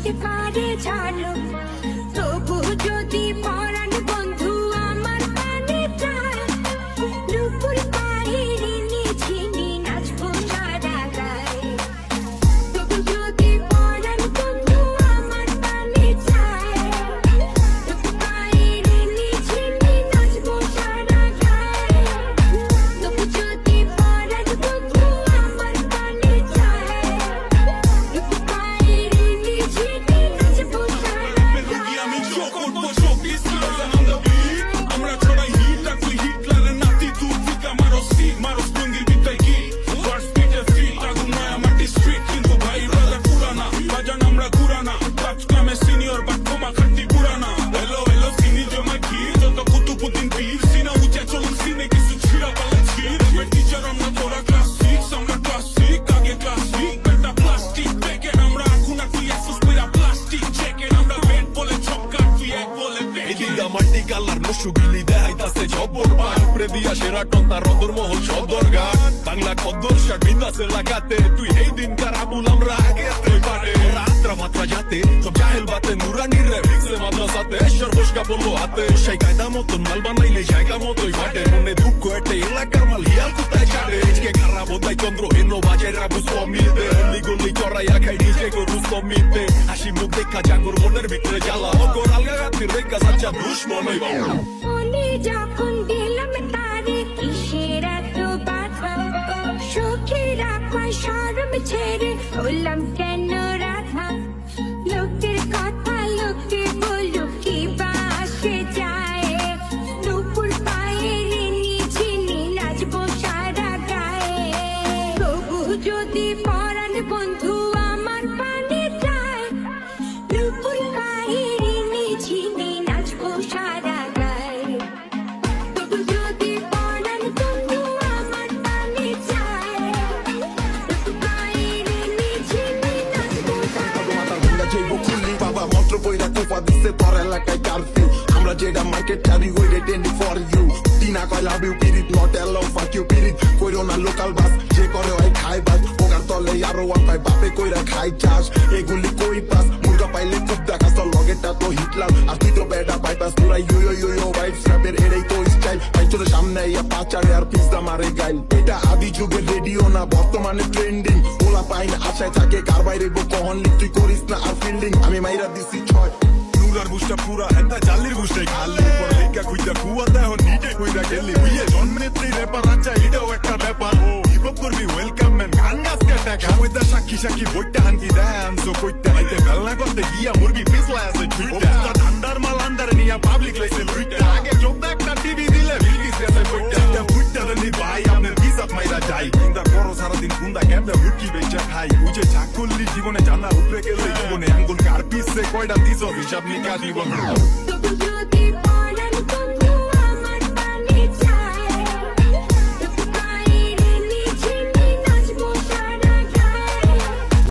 হতে পারে ঝালো, তবু যদি পরাণ বন্ধু আমার কানে চায়, নুপুর পায়ের নিঝিনি নাচবো সারা গায়ে। তবু যদি পরাণ বন্ধু আমার কানে চায়, নুপুর পায়ের নিঝিনি নাচবো সারা গায়ে। তবু যদি পরাণ বন্ধু আমার কানে চায়, নুপুর পায়ের নিঝিনি নাচবো সারা গায়ে। আমি চোখ করবো চব্বিশ আমরা ছড়াই হিট আর তুই হিটলারের নাতি দূর থেকে মারো সিট মারো টঙ্গির বিদ্যায় কি ফার্স্ট পিটে ফিট আগুন নয়া মাটি স্ট্রিট কিন্তু ভাই রাজা পুরানা বাজান আমরা ঘুরানা কাজ কামে সিনিয়র বাট তোমা খাটি পুরানা হ্যালো হ্যালো সিনি জমা কি যত কুতুবুদ্দিন পীর সিনা উঁচে চলুন সিনে কিছু ছিড়া পালা ছিড় টিচার আমরা তোরা ক্লাস সিক্স আমরা ক্লাস সিক্স আগে ক্লাস সিক্স বেটা প্লাস্টিক প্যাকেট আমরা এখন আর তুই একশো স্পিরা প্লাস্টিক চেকেট আমরা বেড বলে ছক্কা তুই এক বলে এদিকে মাটি কালার মুসুগিলি দেখাইতাছে জবর বার উপরে দিয়া সেরাটন তার রদর মহল সদর ঘাট বাংলা কদ্দর শার্ট বিন্দাসে লাগাতে তুই এই দিন কার আবুল আমরা আগে তুই পারে রাত্রা মাত্রা যাতে সব জাহেল বাতে নুরানির রে ভিক্সে মাদ্রাসাতে সর্বস্কা বললো হাতে সেই কায়দা মতন মাল বানাইলে জায়গা মতোই ফাটে মনে দুঃখ একটা এলাকার মাল হিয়াল কোথায় ছাড়ে আজকে খারাপ বোধাই চন্দ্র হেন বাজের রাবু সমিতে গলি গলি চড়াইয়া খাই নিজে গরু সমিতে হাসি মুখ দেখা জাগর মনের ভিতরে জ্বালা অগর আলগা গাতির রেখা সাচ্চা দুশ্মন হইবা মনে যখন দিলাম তারে কিসের এত বাধা, সুখের আঁকায় শরম ছেড়ে হলাম কেন রাধা। লোকের কথা লোকে বলুক কি বা আসে যায়, নুপুর পায়ের নিঝিনি নাচবো সারা গায়ে। তবু যদি পরাণ বন্ধু আমার পানে যায়, নুপুর পায়ের নিঝিনি নাচবো সারা গায়ে। তবু যদি পরাণ বন্ধু আমার পানে যায়, নুপুর পায়ের নিঝিনি নাচবো সারা গায়ে। আমরা জৈব খুললি বাবা মন্ত্র বইরা কোপা দিচ্ছে তোর এলাকায় কারফিউ আমরা যেটা মার্কেট চারি হইলে টেন্ডি ফর ইউ টিনা কয় লাভ ইউ পিরিত নট অ্যালাউ ফাক ইউ পিরিত কইরো না লোকাল বাস যে করে হয় খাই বাস ওগার তলে আরো পায় বাপে কইরা খাই চাষ এগুলি কই পাস মুরগা পাইলে খুব দেখাস তোর লগেটা তো হিটলাম আর তুই তো বেডা বাইপাস তোরা you you you you vibe স্র্যাপের এটাই তো স্টাইল ভাই তোর সামনে ইয়া পাচারে আর পিজ্জা মারে গাইল এটা আদি যুগের রেডিও না বর্তমানে ট্রেন্ডিং ওলা পাই না আশায় থাকে কার বাইরে কখন লিখ তুই করিস না আর ফিল্ডিং আমি মাইরা দিছি ছয় নুরার বুঝটা পুরা হেতা জাল্লির বুঝটাই খালি পর লেখা খুঁজা কুয়াতে এখন নিটে কইরা গেলি বুঝে জন্মেত্রী রেপার আচ্ছা এটাও একটা ব্যাপার হিপহপ করবি ওয়েলকাম ম্যান গান গাছকে টাকা ওইটা সাক্ষী সাক্ষী বইটা হানকি দেন সো কইতে আইতে বেলনা করতে গিয়া মুরগি পিছলা আছে টুইটা ঠান্ডার মাল আন্দারে নিয়া পাবলিক লাইছে লুইটা আগে চোখ একটা টিভি দিলে ভিডিস গেছে কইটা এটা বুইটা নি ভাই আপনার বিজাত মাইরা যাই কিন্তু বড় সারাদিন কুন্দা কেমনে মুরগি বেচা খাই বুঝে চাকুল্লি জীবনে জানা উপরে গেলে জীবনে আঙ্গুল কার পিছে কয়টা দিছ হিসাব নিকাশ জীবন তবু যদি